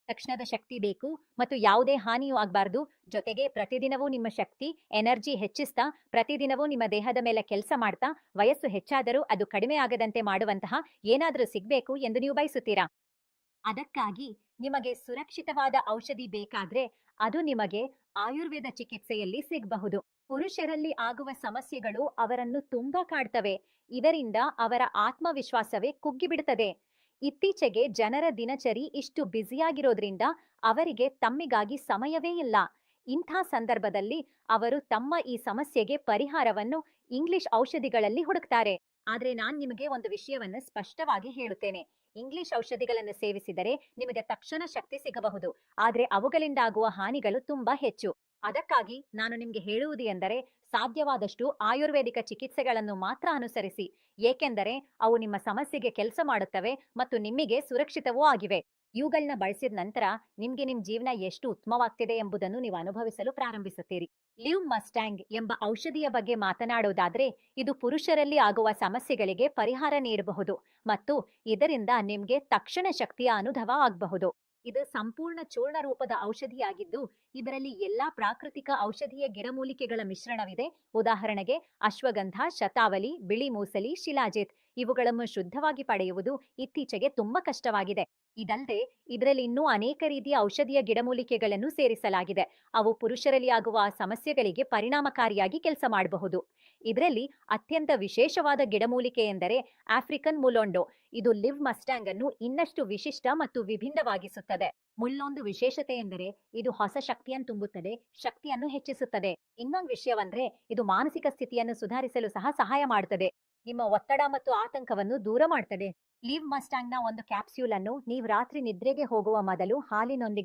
ತಕ್ಷಣದ ಶಕ್ತಿ ಬೇಕು ಮತ್ತು ಯಾವುದೇ ಹಾನಿಯೂ ಆಗಬಾರ್ದು. ಜೊತೆಗೆ ಪ್ರತಿದಿನವೂ ನಿಮ್ಮ ಶಕ್ತಿ, ಎನರ್ಜಿ ಹೆಚ್ಚಿಸ್ತಾ, ಪ್ರತಿದಿನವೂ ನಿಮ್ಮ ದೇಹದ ಮೇಲೆ ಕೆಲಸ ಮಾಡ್ತಾ, ವಯಸ್ಸು ಹೆಚ್ಚಾದರೂ ಅದು ಕಡಿಮೆ ಆಗದಂತೆ ಮಾಡುವಂತಹ ಏನಾದರೂ ಸಿಗ್ಬೇಕು ಎಂದು ನೀವು ಬಯಸುತ್ತೀರಾ? ಅದಕ್ಕಾಗಿ ನಿಮಗೆ ಸುರಕ್ಷಿತವಾದ ಔಷಧಿ ಬೇಕಾದ್ರೆ ಅದು ನಿಮಗೆ ಆಯುರ್ವೇದ ಚಿಕಿತ್ಸೆಯಲ್ಲಿ ಸಿಗಬಹುದು. ಪುರುಷರಲ್ಲಿ ಆಗುವ ಸಮಸ್ಯೆಗಳು ಅವರನ್ನು ತುಂಬಾ ಕಾಡ್ತವೆ. ಇದರಿಂದ ಅವರ ಆತ್ಮವಿಶ್ವಾಸವೇ ಕುಗ್ಗಿಬಿಡುತ್ತದೆ. ಇತ್ತೀಚೆಗೆ ಜನರ ದಿನಚರಿ ಇಷ್ಟು ಬ್ಯುಸಿಯಾಗಿರೋದ್ರಿಂದ ಅವರಿಗೆ ತಮ್ಮಿಗಾಗಿ ಸಮಯವೇ ಇಲ್ಲ. ಇಂಥ ಸಂದರ್ಭದಲ್ಲಿ ಅವರು ತಮ್ಮ ಈ ಸಮಸ್ಯೆಗೆ ಪರಿಹಾರವನ್ನು ಇಂಗ್ಲಿಷ್ ಔಷಧಿಗಳಲ್ಲಿ ಹುಡುಕ್ತಾರೆ. ಆದ್ರೆ ನಾನ್ ನಿಮಗೆ ಒಂದು ವಿಷಯವನ್ನ ಸ್ಪಷ್ಟವಾಗಿ ಹೇಳುತ್ತೇನೆ. ಇಂಗ್ಲಿಷ್ ಔಷಧಿಗಳನ್ನು ಸೇವಿಸಿದರೆ ನಿಮಗೆ ತಕ್ಷಣ ಶಕ್ತಿ ಸಿಗಬಹುದು, ಆದ್ರೆ ಅವುಗಳಿಂದಾಗುವ ಹಾನಿಗಳು ತುಂಬಾ ಹೆಚ್ಚು. ಅದಕ್ಕಾಗಿ ನಾನು ನಿಮ್ಗೆ ಹೇಳುವುದು ಎಂದರೆ ಸಾಧ್ಯವಾದಷ್ಟು ಆಯುರ್ವೇದಿಕ ಚಿಕಿತ್ಸೆಗಳನ್ನು ಮಾತ್ರ ಅನುಸರಿಸಿ. ಏಕೆಂದರೆ ಅವು ನಿಮ್ಮ ಸಮಸ್ಯೆಗೆ ಕೆಲಸ ಮಾಡುತ್ತವೆ ಮತ್ತು ನಿಮಗೆ ಸುರಕ್ಷಿತವೂ ಆಗಿವೆ. ಇವುಗಳನ್ನ ಬಳಸಿದ ನಂತರ ನಿಮ್ಗೆ ನಿಮ್ ಜೀವನ ಎಷ್ಟು ಉತ್ತಮವಾಗ್ತಿದೆ ಎಂಬುದನ್ನು ನೀವು ಅನುಭವಿಸಲು ಪ್ರಾರಂಭಿಸುತ್ತೀರಿ. ಲಿವ್ ಮಸ್ಟ್ಯಾಂಗ್ ಎಂಬ ಔಷಧಿಯ ಬಗ್ಗೆ ಮಾತನಾಡುವುದಾದ್ರೆ, ಇದು ಪುರುಷರಲ್ಲಿ ಆಗುವ ಸಮಸ್ಯೆಗಳಿಗೆ ಪರಿಹಾರ ನೀಡಬಹುದು ಮತ್ತು ಇದರಿಂದ ನಿಮ್ಗೆ ತಕ್ಷಣ ಶಕ್ತಿಯ ಅನುಭವ ಆಗಬಹುದು. ಇದು ಸಂಪೂರ್ಣ ಚೂರ್ಣ ರೂಪದ ಔಷಧಿಯಾಗಿದ್ದು, ಇದರಲ್ಲಿ ಎಲ್ಲಾ ಪ್ರಾಕೃತಿಕ ಔಷಧೀಯ ಗಿಡಮೂಲಿಕೆಗಳ ಮಿಶ್ರಣವಿದೆ. ಉದಾಹರಣೆಗೆ ಅಶ್ವಗಂಧ, ಶತಾವಲಿ, ಬಿಳಿ ಮೂಸಲಿ, ಶಿಲಾಜಿತ್ ಇವುಗಳನ್ನು ಶುದ್ಧವಾಗಿ ಪಡೆಯುವುದು ಇತ್ತೀಚೆಗೆ ತುಂಬಾ ಕಷ್ಟವಾಗಿದೆ. ಇದಲ್ಲದೆ ಇದರಲ್ಲಿ ಇನ್ನೂ ಅನೇಕ ರೀತಿಯ ಔಷಧೀಯ ಗಿಡಮೂಲಿಕೆಗಳನ್ನು ಸೇರಿಸಲಾಗಿದೆ. ಅವು ಪುರುಷರಲ್ಲಿ ಆಗುವ ಸಮಸ್ಯೆಗಳಿಗೆ ಪರಿಣಾಮಕಾರಿಯಾಗಿ ಕೆಲಸ ಮಾಡಬಹುದು. ಇದರಲ್ಲಿ ಅತ್ಯಂತ ವಿಶೇಷವಾದ ಗಿಡಮೂಲಿಕೆ ಎಂದರೆ ಆಫ್ರಿಕನ್ ಮುಲೊಂಡೋ. ಇದು ಲಿವ್ ಮಸ್ಟ್ಯಾಂಗ್ ಅನ್ನು ಇನ್ನಷ್ಟು ವಿಶಿಷ್ಟ ಮತ್ತು ವಿಭಿನ್ನವಾಗಿಸುತ್ತದೆ. ಮುಳ್ಳೊಂದು ವಿಶೇಷತೆ ಎಂದರೆ ಇದು ಹೊಸ ಶಕ್ತಿಯನ್ನು ತುಂಬುತ್ತದೆ, ಶಕ್ತಿಯನ್ನು ಹೆಚ್ಚಿಸುತ್ತದೆ. ಇನ್ನೊಂದು ವಿಷಯವಂದ್ರೆ ಇದು ಮಾನಸಿಕ ಸ್ಥಿತಿಯನ್ನು ಸುಧಾರಿಸಲು ಸಹ ಸಹಾಯ ಮಾಡುತ್ತದೆ. ನಿಮ್ಮ ಒತ್ತಡ ಮತ್ತು ಆತಂಕವನ್ನು ದೂರ ಮಾಡುತ್ತದೆ. ಲಿವ್ ಮಸ್ಟ್ಯಾಂಗ್ ನ ಒಂದು ಕ್ಯಾಪ್ಸ್ಯೂಲ್ ಅನ್ನು ನೀವು ರಾತ್ರಿ ನಿದ್ರೆಗೆ ಹೋಗುವ ಮೊದಲು ಹಾಲಿನೊಂದಿಗೆ